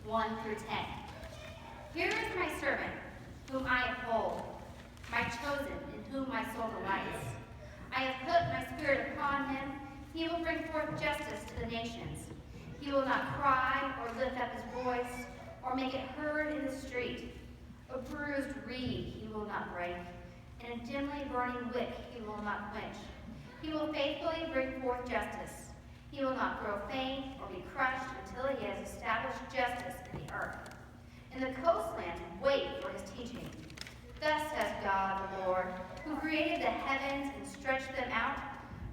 1 through 10. Here is my servant, whom I uphold, my chosen, in whom my soul delights. I have put my spirit upon him. He will bring forth justice to the nations. He will not cry or lift up his voice or make it heard in the street. A bruised reed he will not break, and a dimly burning wick he will not quench. He will faithfully bring forth justice. He will not grow faint or be crushed until he has established justice in the earth. In the coastlands wait for his teaching. Thus says God the Lord, who created the heavens and stretched them out,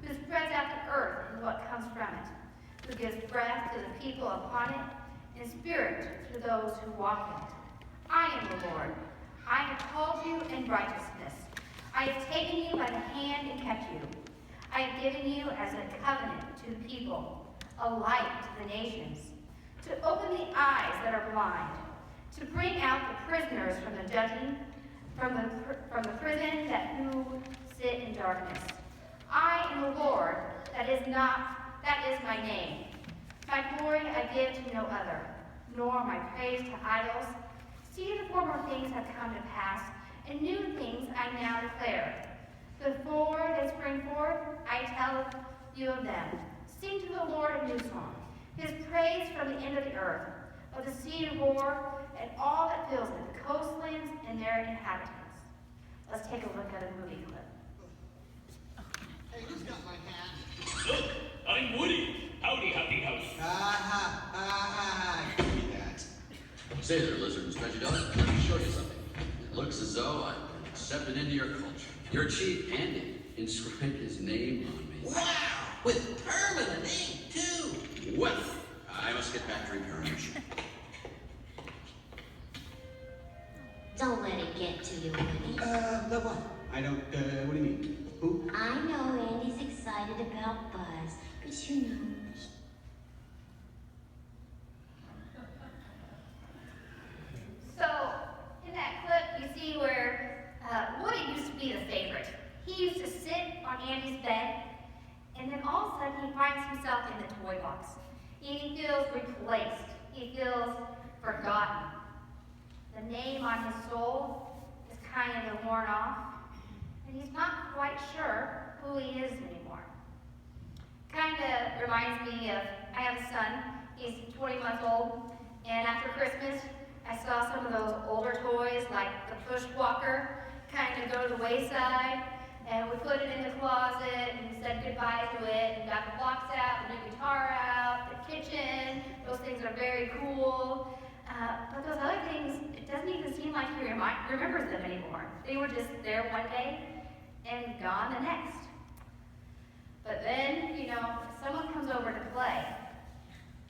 who spreads out the earth and what comes from it, who gives breath to the people upon it, and spirit to those who walk in it. I am the Lord. I have called you in righteousness. I have taken you by the hand and kept you. I have given you as a covenant to the people, a light to the nations, to open the eyes that are blind, to bring out the prisoners from the dungeon, from the prison that who sit in darkness. I am the Lord, that is my name. My glory I give to no other, nor my praise to idols. See, the former things have come to pass, and new things I now declare. Before they spring forth, I tell you of them. Sing to the Lord a new song, his praise from the end of the earth, of the sea and roar, and all that fills it, the coastlands and their inhabitants. Let's take a look at a movie clip. Hey, who's got my hat? Look, I'm Woody. Howdy, happy house. Give me that. Say there, lizard and stretchy dog. Let me show you something. It looks as though I've been accepted into your culture. Your chief, Andy, inscribed his name on me. Wow! With permanent ink, too! Well, I must get back to repairing your ship. Don't let it get to you, Woody. The what? I don't, what do you mean? Who? I know Andy's excited about Buzz, but you know. So, in that clip, you see where Woody used to be the favorite. He used to sit on Andy's bed, and then all of a sudden he finds himself in the toy box. He feels replaced. He feels forgotten. The name on his soul is kind of worn off, and he's not quite sure who he is anymore. Kind of reminds me of, I have a son, he's 20 months old, and after Christmas, I saw some of those older toys like the push walker kind of go to the wayside, and we put it in the closet and said goodbye to it and got the box out, the new guitar out, the kitchen. Those things are very cool. But those other things, it doesn't even seem like he remembers them anymore. They were just there one day and gone the next. But then, someone comes over to play,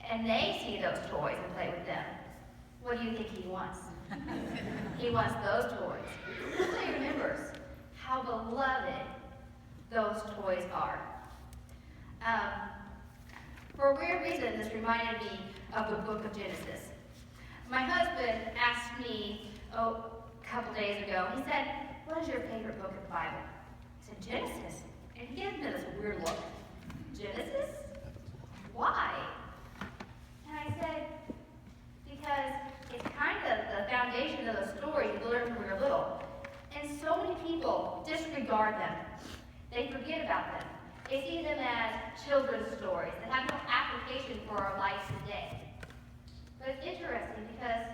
and they see those toys and play with them. What do you think he wants? He wants those toys. He really remembers how beloved those toys are. For a weird reason, this reminded me of the book of Genesis. My husband asked me, a couple days ago, he said, "What is your favorite book of the Bible?" I said, "Genesis." And he gave me this weird look. "Genesis? Why?" And I said, "Because it's kind of the foundation of the story you learn when you're little. And so many people disregard them. They forget about them. They see them as children's stories that have no application for our lives today." But it's interesting because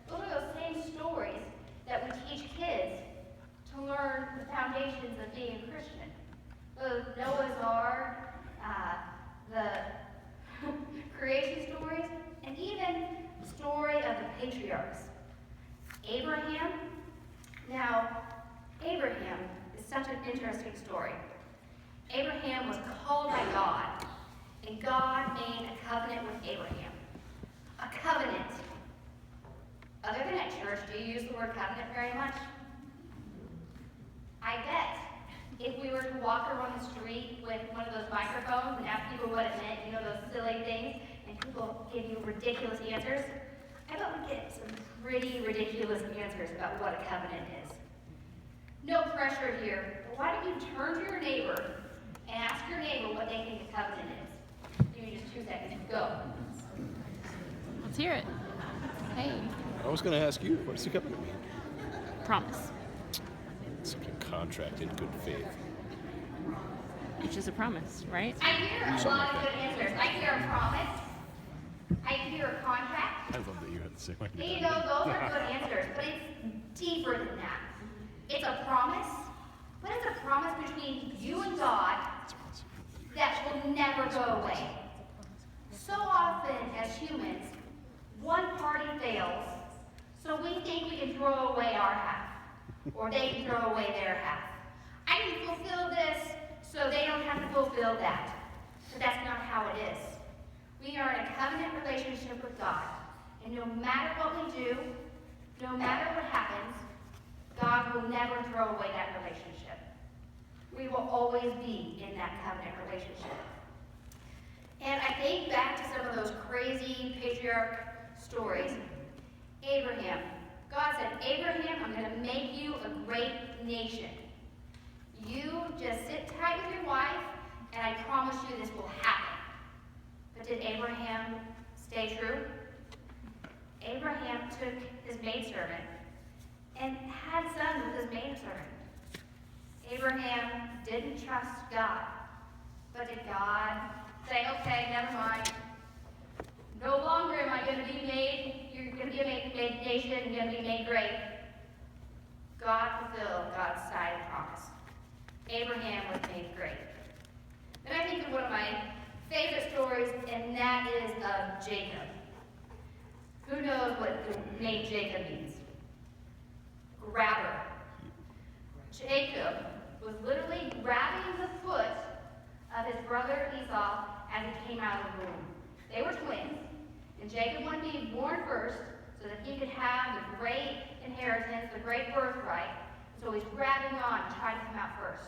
those are those same stories that we teach kids to learn the foundations of being a Christian. The Noah's Ark, the creation stories, and even the story of the patriarchs. Abraham. Now, Abraham is such an interesting story. Abraham was called by God, and God made a covenant with Abraham. A covenant. Other than at church, do you use the word covenant very much? I bet if we were to walk around the street with one of those microphones and ask people what it meant, those silly things, and people give you ridiculous answers, I bet we'd get some pretty ridiculous answers about what a covenant is. No pressure here, but why don't you turn to your neighbor and ask your neighbor what they think a covenant is? Give me just 2 seconds. Go. Let's hear it. Hey, I was going to ask you, what does the covenant mean? promise. It's like a contract in good faith. Which is a promise, right? I hear a lot of good answers. I hear a promise. I hear a contract. I love that you have the same idea. You know, those are good answers, but it's deeper than that. It's a promise. What is a promise between you and God that will never go away? So often as humans, one party fails, so we think we can throw away our half, or they can throw away their half. I can fulfill this, so they don't have to fulfill that. But that's not how it is. We are in a covenant relationship with God, and no matter what we do, no matter what happens, God will never throw away that relationship. We will always be in that covenant relationship. And I think back to some of those crazy patriarch stories. Abraham. God said, Abraham, I'm going to make you a great nation. You just sit tight with your wife, and I promise you this will happen. But did Abraham stay true? Abraham took his maidservant and had sons with his maidservant. Abraham didn't trust God, but did God say, okay, never mind. No longer am I going to be made, you're going to be a made nation, and you're going to be made great. God fulfilled God's side of the promise. Abraham was made great. Then I think of one of my favorite stories, and that is of Jacob. Who knows what the name Jacob means? Grabber. Jacob was literally grabbing the foot of his brother Esau as he came out of the womb. They were twins, and Jacob wanted to be born first so that he could have the great inheritance, the great birthright. So he's grabbing on to try to come out first.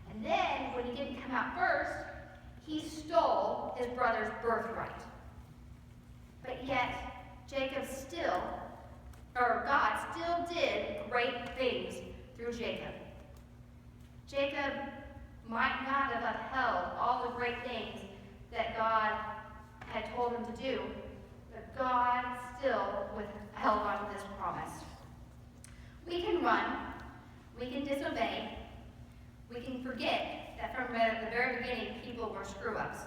And then, when he didn't come out first, he stole his brother's birthright. But yet, God still did great things through Jacob. Jacob might not have upheld all the great things that God had told him to do, but God still held on to this promise. We can run, we can disobey, we can forget that from the very beginning people were screw-ups.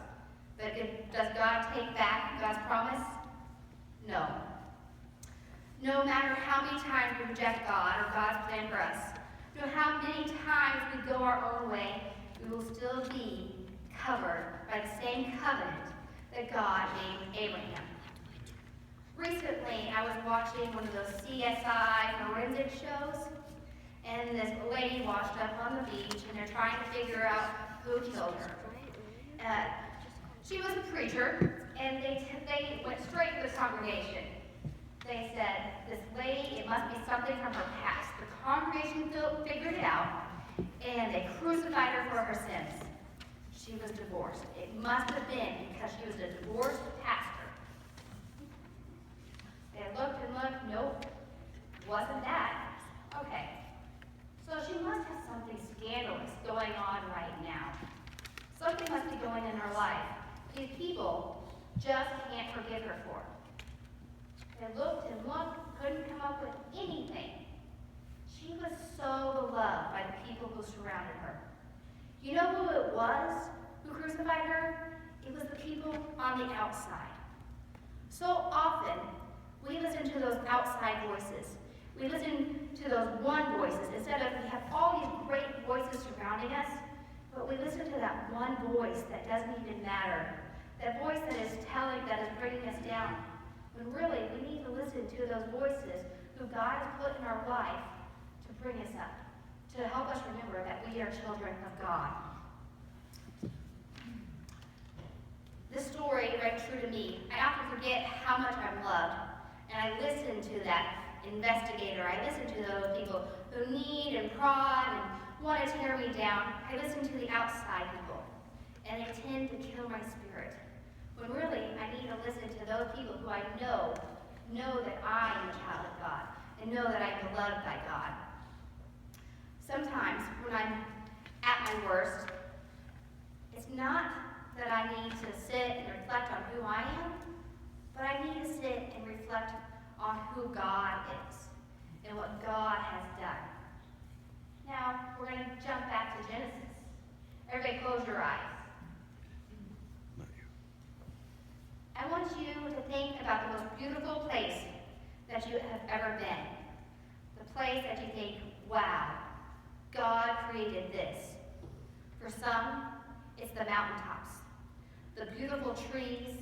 But does God take back God's promise? No. No matter how many times we reject God or God's plan for us, no matter how many times we go our own way, we will still be covered by the same covenant that God made with Abraham. Recently, I was watching one of those CSI forensic shows, and this lady washed up on the beach, and they're trying to figure out who killed her. She was a preacher, and they went straight to the congregation. They said, this lady, it must be something from her past. The congregation figured it out, and they crucified her for her sins. She was divorced. It must have been because she was a divorced pastor. They looked and looked, nope, wasn't that. Okay, so she must have something scandalous going on right now. Something must be going in her life. These people just can't forgive her for. They looked and looked, couldn't come up with anything. She was so beloved by the people who surrounded her. You know who it was who crucified her? It was the people on the outside. So often, we listen to those outside voices. We listen to those one voices instead of we have all these great voices surrounding us, but we listen to that one voice that doesn't even matter. That voice that is bringing us down. When really, we need to listen to those voices who God has put in our life to bring us up, to help us remember that we are children of God. This story rang true to me. I often forget how much I'm loved, and I listen to that investigator. I listen to those people who need and prod and want to tear me down. I listen to the outside people, and they tend to kill my spirit. When really, I need to listen to those people who I know that I am a child of God, and know that I'm beloved by God. Sometimes, when I'm at my worst, it's not that I need to sit and reflect on who I am, but I need to sit and reflect on who God is and what God has done. Now, we're going to jump back to Genesis. Everybody close your eyes. Not you. I want you to think about the most beautiful place that you have ever been. The place that you think, wow, God created this. For some, it's the mountaintops, the beautiful trees,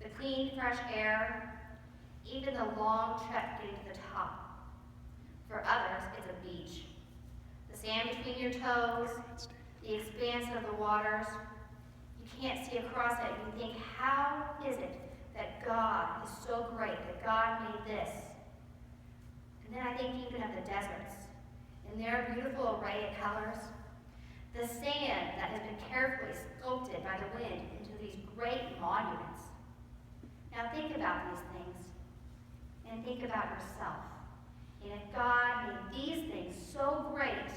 the clean, fresh air, even the long trek getting to the top. For others, it's a beach. The sand between your toes, the expanse of the waters. You can't see across it, and you think, how is it that God is so great, that God made this? And then I think even of the deserts, in their beautiful array of colors, the sand that has been carefully sculpted by the wind into these great monuments. Now think about these things, and think about yourself. And if God made these things so great,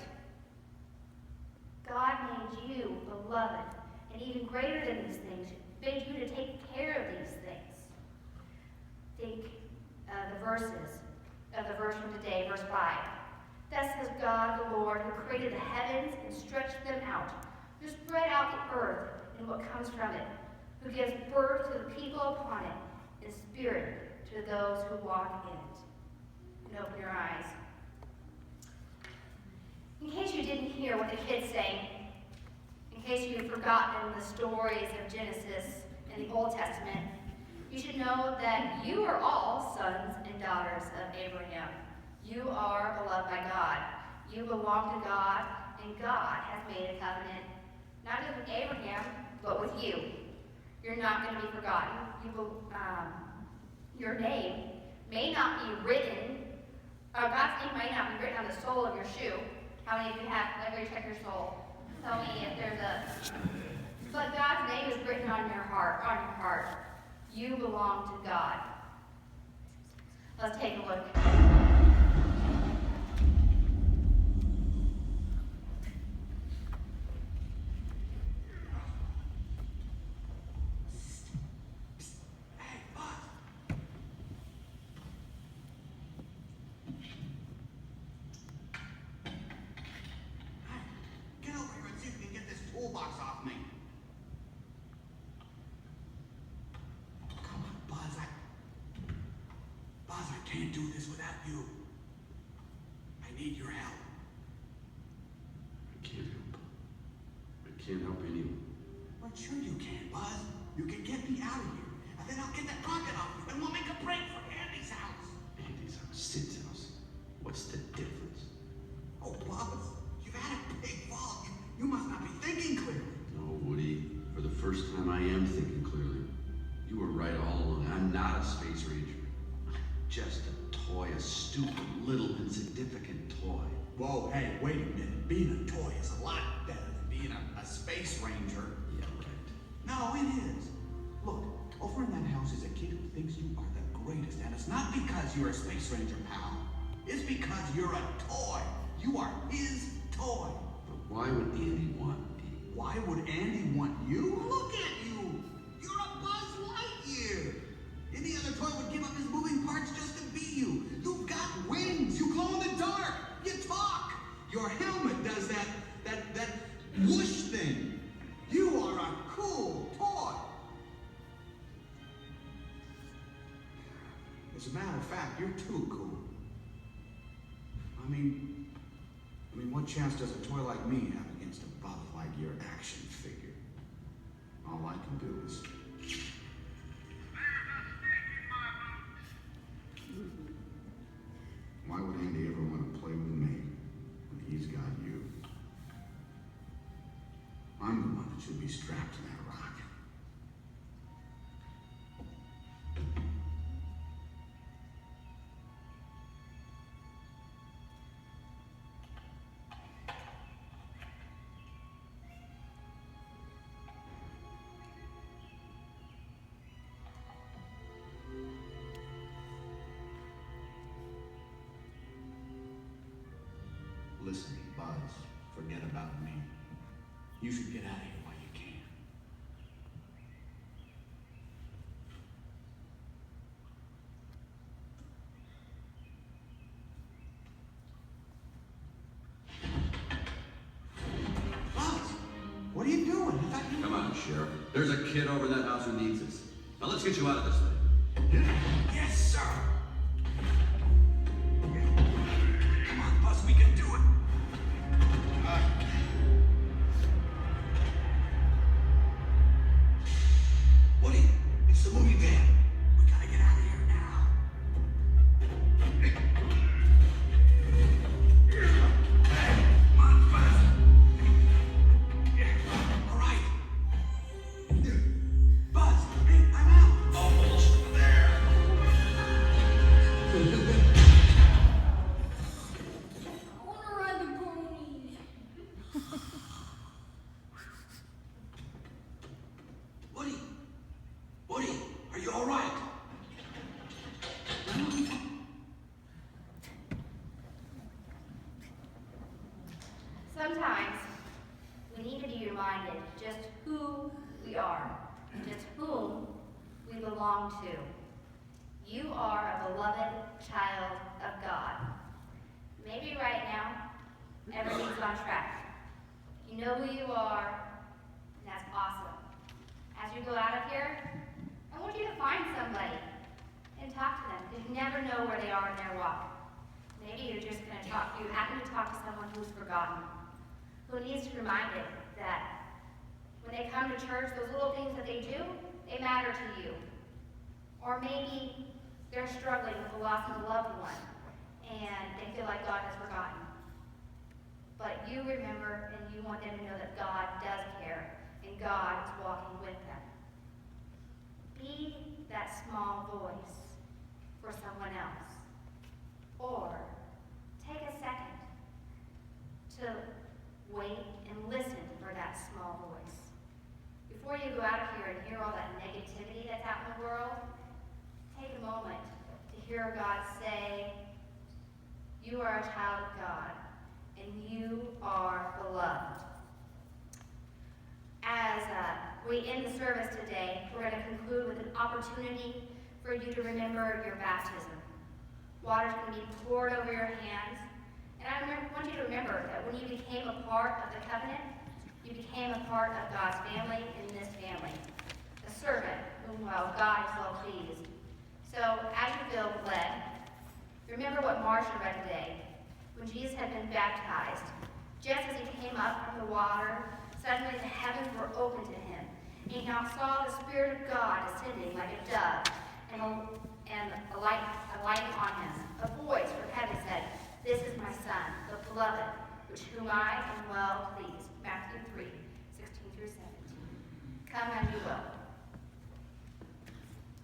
God made you beloved, and even greater than these things, made you to take care of these things. Think the verses of the verse from today, verse 5. Thus says God the Lord, who created the heavens and stretched them out, who spread out the earth and what comes from it, who gives birth to the people upon it, and spirit to those who walk in it. And open your eyes. In case you didn't hear what the kids sang, in case you've forgotten the stories of Genesis in the Old Testament, you should know that you are all sons and daughters of Abraham. You are beloved by God. You belong to God, and God has made a covenant, not just with Abraham, but with you. You're not going to be forgotten. Your name may not be written, God's name might not be written on the sole of your shoe. How many of you have, everybody check your soul? Tell me if there's but God's name is written on your heart. You belong to God. Let's take a look. Hey, Bud. Hey, get over here and see if you can get this toolbox off me. Come on, Buzz. I can't do this without you. I need your help. I can't help. I can't help anyone. Well, sure you can, Buzz. You can get me out of here, and then I'll get that rocket off you, and we'll make a break for Andy's house. Andy's house, Sid's house. What's the difference? Oh, Buzz, you've had a big fall. You must not be thinking clearly. No, Woody. For the first time, I am thinking clearly. You were right all along. I'm not a space ranger. I'm just a toy, a stupid, little, insignificant toy. Whoa, hey, wait a minute. Being a toy is a lot better than being a space ranger. Yeah, right. No, it is. Look, over in that house is a kid who thinks you are the greatest, and it's not because you're a space ranger, pal. It's because you're a toy. You are his toy. But why would Andy want me? Why would Andy want you? Look at you. You're a Buzz Lightyear. Any other toy would give up his moving parts just to be you. You've got wings. You glow in the dark. You talk. Your helmet does that whoosh thing. You are a cool toy. As a matter of fact, you're too cool. I mean, what chance does a toy like me have against a Buzz Lightyear action figure? All I can do is... Why would Andy ever want to play with me when he's got you? I'm the one that should be strapped to that rocket. Listen, Buzz, forget about me. You should get out of here while you can. There's a kid over in that house who needs us. Now let's get you out of this thing. Yes, sir. Come on, Buzz, we can do it. Woody, it's the movie van. We gotta get out of here now. Hey, come on, Buzz. All right. Buzz, hey, I'm out. Almost there. I want to ride the ponies. Woody, are you all right? Sometimes we need to be reminded just who we are, just whom we belong to. You are a beloved child of God. Maybe right now, everything's on track. You know who you are, and that's awesome. As you go out of here, I want you to find somebody and talk to them, because you never know where they are in their walk. Maybe you're just going to you happen to talk to someone who's forgotten, who needs to be reminded that when they come to church, those little things that they do, they matter to you. Or maybe they're struggling with the loss of a loved one, and they feel like God has forgotten. But you remember, and you want them to know that God does care, and God is walking with them. Be that small voice for someone else. Or take a second to wait and listen for that small voice. Before you go out of here and hear all that negativity that's out in the world, take a moment to hear God say, you are a child of God, and you are beloved. As we end the service today, we're going to conclude with an opportunity for you to remember your baptism. Water's going to be poured over your hands. And I want you to remember that when you became a part of the covenant, you became a part of God's family in this family. A servant whom, well, God is well pleased. So as you feel led, remember what Marcia read today. When Jesus had been baptized, just as he came up from the water, suddenly the heavens were opened to him. And he now saw the Spirit of God descending like a dove and alighting on him. A voice from heaven said, this is my Son, the beloved, with whom I am well pleased. Matthew 3:16-17. Come as you will.